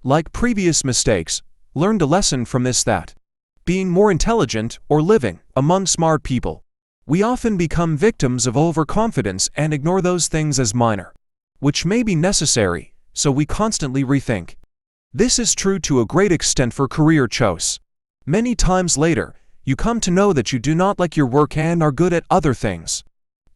Like previous mistakes, learned a lesson from this that, being more intelligent or living among smart people, we often become victims of overconfidence and ignore those things as minor, which may be necessary, so we constantly rethink. This is true to a great extent for career choice. Many times later, you come to know that you do not like your work and are good at other things.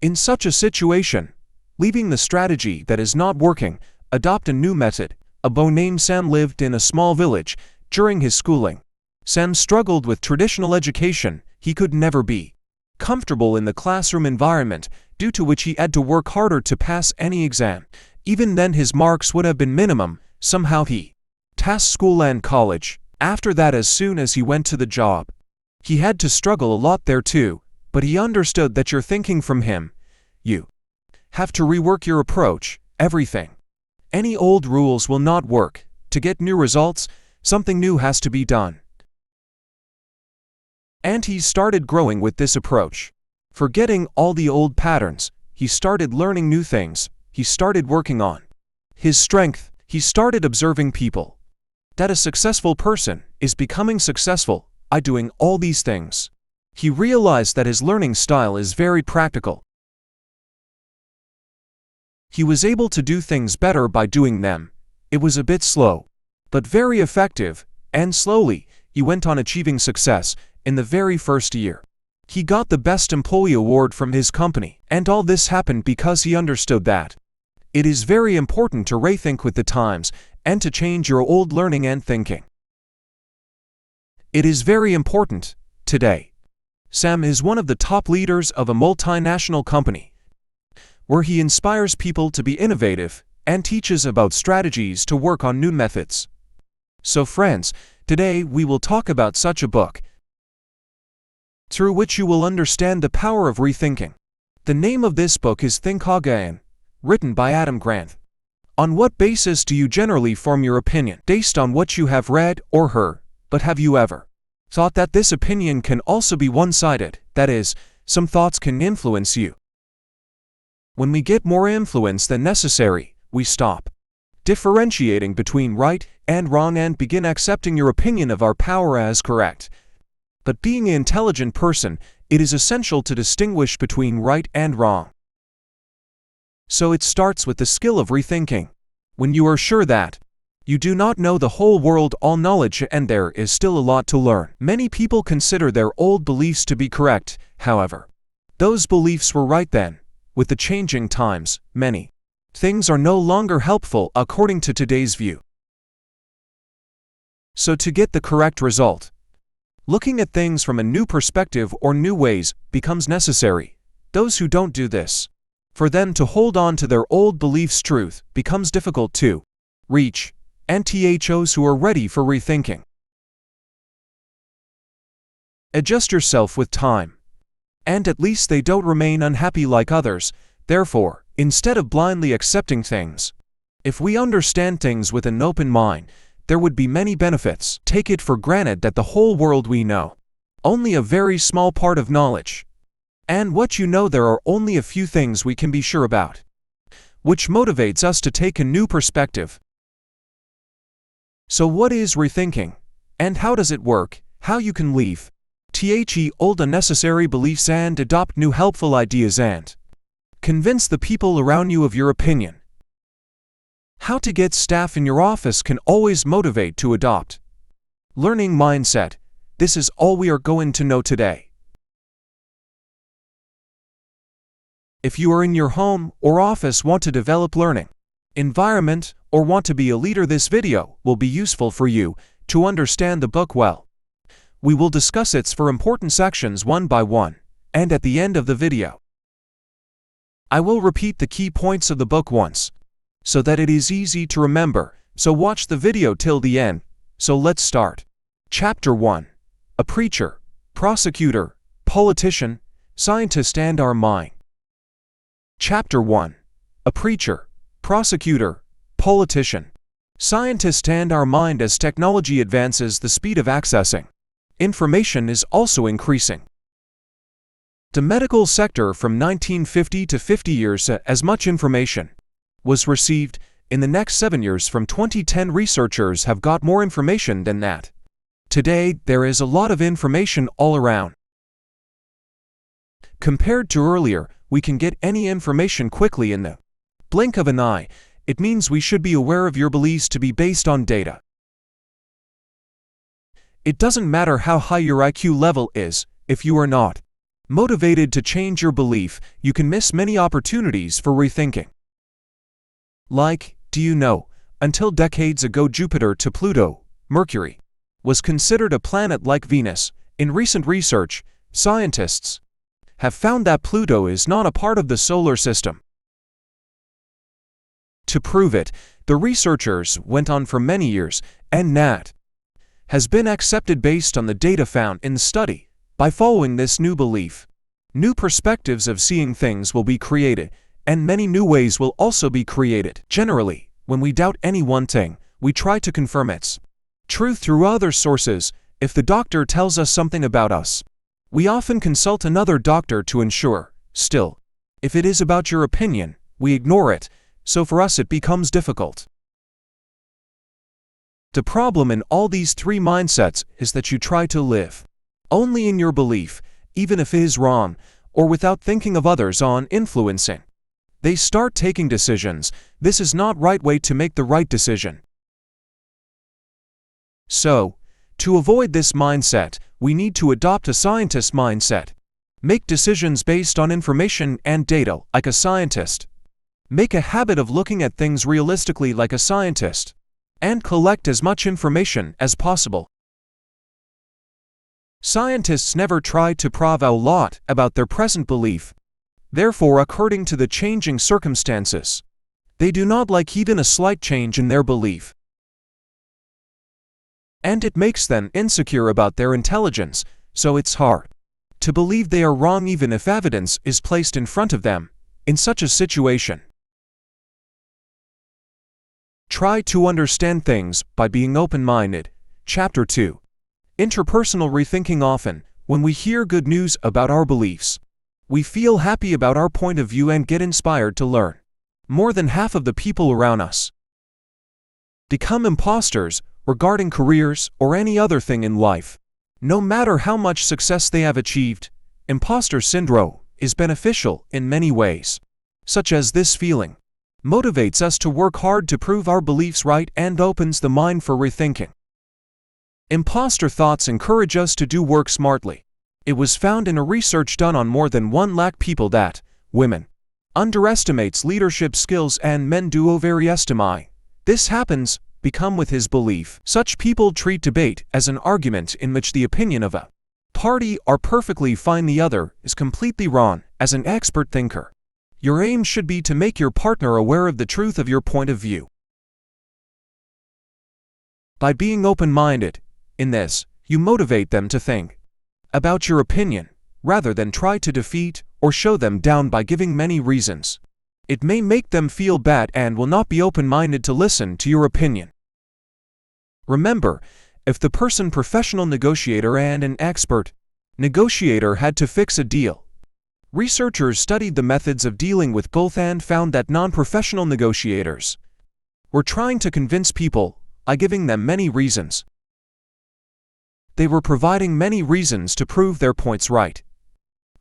In such a situation, leaving the strategy that is not working, adopt a new method. A boy named Sam lived in a small village. During his schooling, Sam struggled with traditional education. He could never be comfortable in the classroom environment, due to which he had to work harder to pass any exam. Even then his marks would have been minimum. Somehow he passed school and college. After that, as soon as he went to the job, he had to struggle a lot there too, but he understood that you're thinking from him. You have to rework your approach, everything. Any old rules will not work. To get new results, something new has to be done. And he started growing with this approach. Forgetting all the old patterns, he started learning new things. He started working on his strength. He started observing people. That a successful person is becoming successful by doing all these things. He realized that his learning style is very practical. He was able to do things better by doing them. It was a bit slow, but very effective, and slowly, he went on achieving success. In the very first year, he got the Best Employee Award from his company, and all this happened because he understood that it is very important to rethink with the times and to change your old learning and thinking. It is very important today. Sam is one of the top leaders of a multinational company, where he inspires people to be innovative and teaches about strategies to work on new methods. So friends, today we will talk about such a book, through which you will understand the power of rethinking. The name of this book is Think Again, written by Adam Grant. On what basis do you generally form your opinion? Based on what you have read or heard, but have you ever thought that this opinion can also be one-sided? That is, some thoughts can influence you. When we get more influence than necessary, we stop differentiating between right and wrong and begin accepting your opinion of our power as correct. But being an intelligent person, it is essential to distinguish between right and wrong. So it starts with the skill of rethinking. When you are sure that you do not know the whole world, all knowledge, and there is still a lot to learn. Many people consider their old beliefs to be correct. However, those beliefs were right then. With the changing times, many things are no longer helpful according to today's view. So to get the correct result, looking at things from a new perspective or new ways becomes necessary. Those who don't do this, for them to hold on to their old beliefs' truth becomes difficult to reach, and those who are ready for rethinking. Adjust yourself with time, and at least they don't remain unhappy like others. Therefore, instead of blindly accepting things, if we understand things with an open mind, there would be many benefits. Take it for granted that the whole world we know, only a very small part of knowledge. And what you know, there are only a few things we can be sure about, which motivates us to take a new perspective. So what is rethinking? And how does it work? How you can leave old unnecessary beliefs and adopt new helpful ideas and convince the people around you of your opinion. How to get staff in your office can always motivate to adopt learning mindset. This is all we are going to know today. If you are in your home or office, want to develop learning environment, or want to be a leader, this video will be useful for you to understand the book well. We will discuss its four important sections one by one, and at the end of the video, I will repeat the key points of the book once, so that it is easy to remember. So watch the video till the end. So let's start. Chapter 1. A preacher, prosecutor, politician, scientist and our mind. Chapter 1. A preacher, prosecutor, politician, scientist and our mind. As technology advances, the speed of accessing information is also increasing. The medical sector from 1950 to 50 years, as much information was received In the next 7 years from 2010, researchers have got more information than that. Today, there is a lot of information all around. Compared to earlier, we can get any information quickly in the blink of an eye. It means we should be aware of your beliefs to be based on data. It doesn't matter how high your IQ level is, if you are not motivated to change your belief, you can miss many opportunities for rethinking. Like, do you know, until decades ago Jupiter to Pluto, Mercury, was considered a planet like Venus. In recent research, scientists have found that Pluto is not a part of the solar system. To prove it, the researchers went on for many years, and that has been accepted based on the data found in the study. By following this new belief, new perspectives of seeing things will be created, and many new ways will also be created. Generally, when we doubt any one thing, we try to confirm its truth through other sources. If the doctor tells us something about us, we often consult another doctor to ensure. Still, if it is about your opinion, we ignore it, so for us it becomes difficult. The problem in all these three mindsets is that you try to live only in your belief, even if it is wrong, or without thinking of others on influencing. They start taking decisions. This is not right way to make the right decision. So, to avoid this mindset, we need to adopt a scientist mindset. Make decisions based on information and data like a scientist. Make a habit of looking at things realistically like a scientist, and collect as much information as possible. Scientists never try to prove a lot about their present belief. Therefore, according to the changing circumstances, they do not like even a slight change in their belief. And it makes them insecure about their intelligence, so it's hard to believe they are wrong even if evidence is placed in front of them. In such a situation, try to understand things by being open-minded. Chapter 2. Interpersonal rethinking. Often, when we hear good news about our beliefs, we feel happy about our point of view and get inspired to learn. More than half of the people around us become imposters regarding careers or any other thing in life. No matter how much success they have achieved, imposter syndrome is beneficial in many ways, such as this feeling motivates us to work hard to prove our beliefs right and opens the mind for rethinking. Imposter thoughts encourage us to do work smartly. It was found in a research done on more than 1 lakh people that women underestimates leadership skills and men do overestimate. This happens become with his belief. Such people treat debate as an argument in which the opinion of a party are perfectly fine, the other is completely wrong. As an expert thinker, your aim should be to make your partner aware of the truth of your point of view. By being open-minded, in this, you motivate them to think about your opinion, rather than try to defeat or show them down by giving many reasons. It may make them feel bad and will not be open-minded to listen to your opinion. Remember, if the person professional negotiator and an expert negotiator had to fix a deal, researchers studied the methods of dealing with both and found that non-professional negotiators were trying to convince people by giving them many reasons. They were providing many reasons to prove their points right.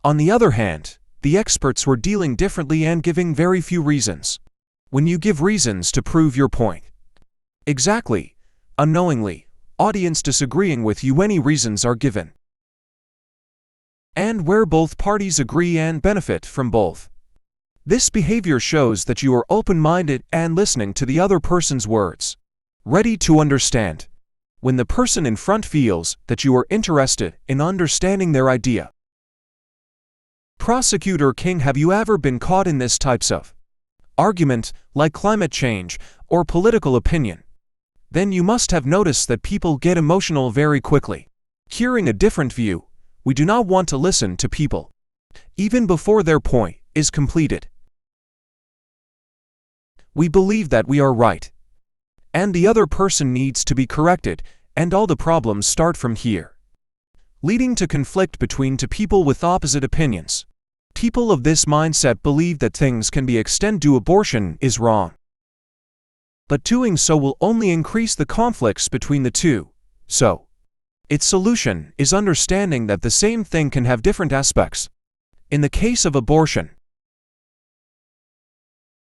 On the other hand, the experts were dealing differently and giving very few reasons. When you give reasons to prove your point exactly, unknowingly, audience disagreeing with you, any reasons are given. And where both parties agree and benefit from both. This behavior shows that you are open-minded and listening to the other person's words, ready to understand. When the person in front feels that you are interested in understanding their idea. Prosecutor King, have you ever been caught in this types of argument, like climate change or political opinion? Then you must have noticed that people get emotional very quickly. Hearing a different view, we do not want to listen to people, even before their point is completed. We believe that we are right, and the other person needs to be corrected, and all the problems start from here, leading to conflict between two people with opposite opinions. People of this mindset believe that things can be extended to abortion is wrong. But doing so will only increase the conflicts between the two. So, its solution is understanding that the same thing can have different aspects. In the case of abortion,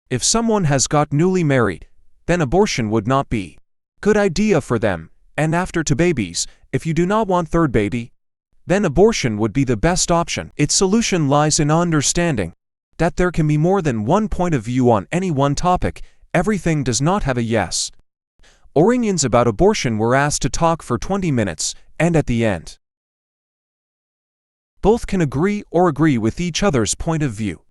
if someone has got newly married, then abortion would not be a good idea for them, and after 2 babies, if you do not want 3rd baby, then abortion would be the best option. Its solution lies in understanding that there can be more than one point of view on any one topic. Everything does not have a yes. Iranians about abortion were asked to talk for 20 minutes, and at the end, both can agree or agree with each other's point of view.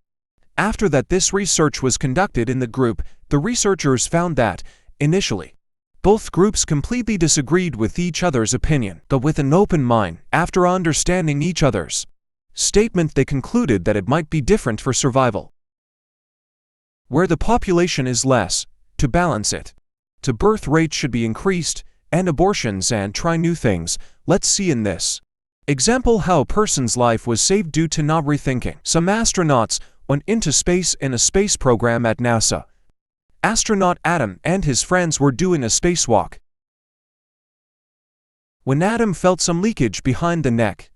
After that, this research was conducted in the group. The researchers found that, initially, both groups completely disagreed with each other's opinion, but with an open mind, after understanding each other's statement, they concluded that it might be different for survival. Where the population is less, to balance it, the birth rate should be increased, and abortions, and try new things. Let's see in this example how a person's life was saved due to not rethinking. Some astronauts went into space in a space program at NASA. Astronaut Adam and his friends were doing a spacewalk when Adam felt some leakage behind the neck.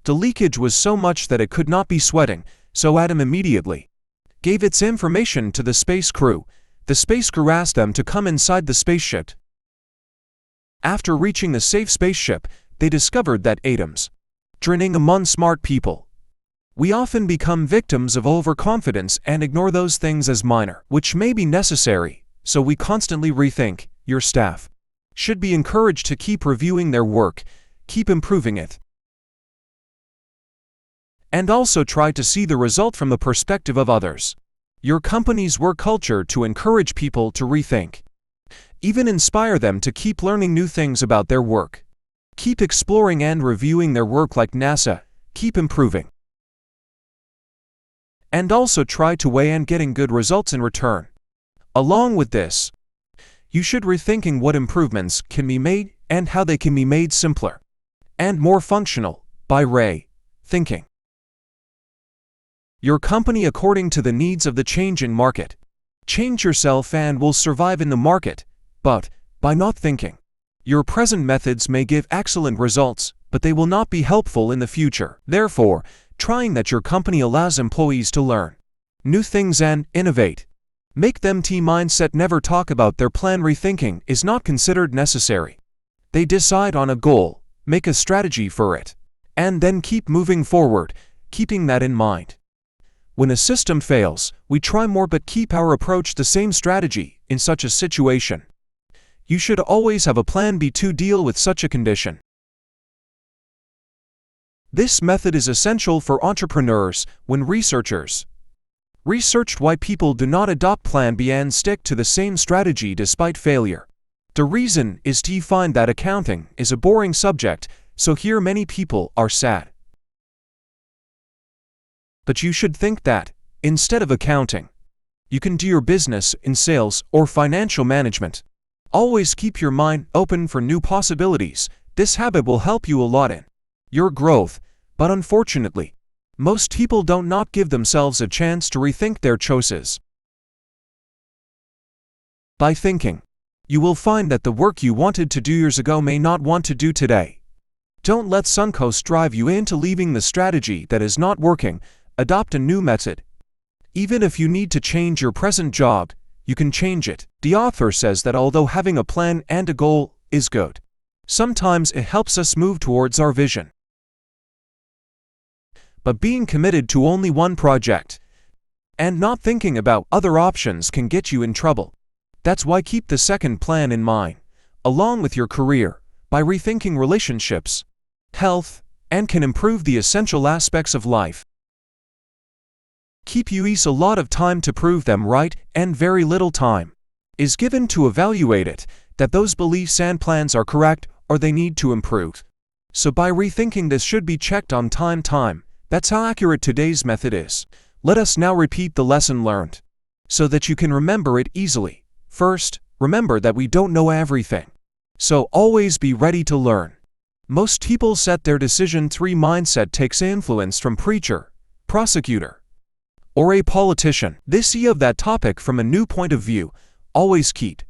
The leakage was so much that it could not be sweating, so Adam immediately gave its information to the space crew. The space crew asked them to come inside the spaceship. After reaching the safe spaceship, they discovered that Adam's training among smart people. We often become victims of overconfidence and ignore those things as minor, which may be necessary, so we constantly rethink. Your staff should be encouraged to keep reviewing their work, keep improving it, and also try to see the result from the perspective of others. Your company's work culture to encourage people to rethink. Even inspire them to keep learning new things about their work. Keep exploring and reviewing their work like NASA. Keep improving. And also try to weigh and getting good results in return. Along with this, you should rethinking what improvements can be made and how they can be made simpler and more functional by thinking your company according to the needs of the changing market. Change yourself and will survive in the market, but by not thinking. Your present methods may give excellent results, but they will not be helpful in the future. Therefore, trying that your company allows employees to learn new things and innovate. Make them team mindset. Never talk about their plan. Rethinking is not considered necessary. They decide on a goal, make a strategy for it, and then keep moving forward, keeping that in mind. When a system fails, we try more but keep our approach the same strategy. In such a situation, you should always have a plan B to deal with such a condition. This method is essential for entrepreneurs. When researchers researched why people do not adopt plan B and stick to the same strategy despite failure, the reason is to find that accounting is a boring subject, so here many people are sad. But you should think that, instead of accounting, you can do your business in sales or financial management. Always keep your mind open for new possibilities. This habit will help you a lot in your growth, but unfortunately, most people do not give themselves a chance to rethink their choices. By thinking, you will find that the work you wanted to do years ago may not want to do today. Don't let Suncoast drive you into leaving the strategy that is not working. Adopt a new method. Even if you need to change your present job, you can change it. The author says that although having a plan and a goal is good, sometimes it helps us move towards our vision. But being committed to only one project and not thinking about other options can get you in trouble. That's why keep the second plan in mind, along with your career, by rethinking relationships, health, and can improve the essential aspects of life. Keep you a lot of time to prove them right, and very little time is given to evaluate it, that those beliefs and plans are correct or they need to improve. So by rethinking this should be checked on time. That's how accurate today's method is. Let us now repeat the lesson learned, so that you can remember it easily. First, remember that we don't know everything, so always be ready to learn. Most people set their decision tree mindset takes influence from preacher, prosecutor, or a politician. This see of that topic from a new point of view. Always keep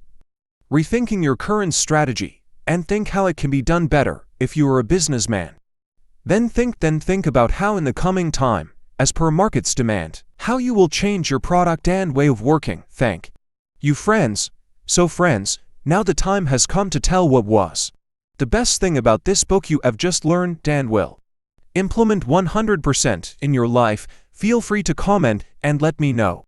rethinking your current strategy, and think how it can be done better if you are a businessman. Then think about how in the coming time, as per market's demand, how you will change your product and way of working. Thank you, friends. So friends, now the time has come to tell what was the best thing about this book you have just learned and will implement 100% in your life. Feel free to comment and let me know.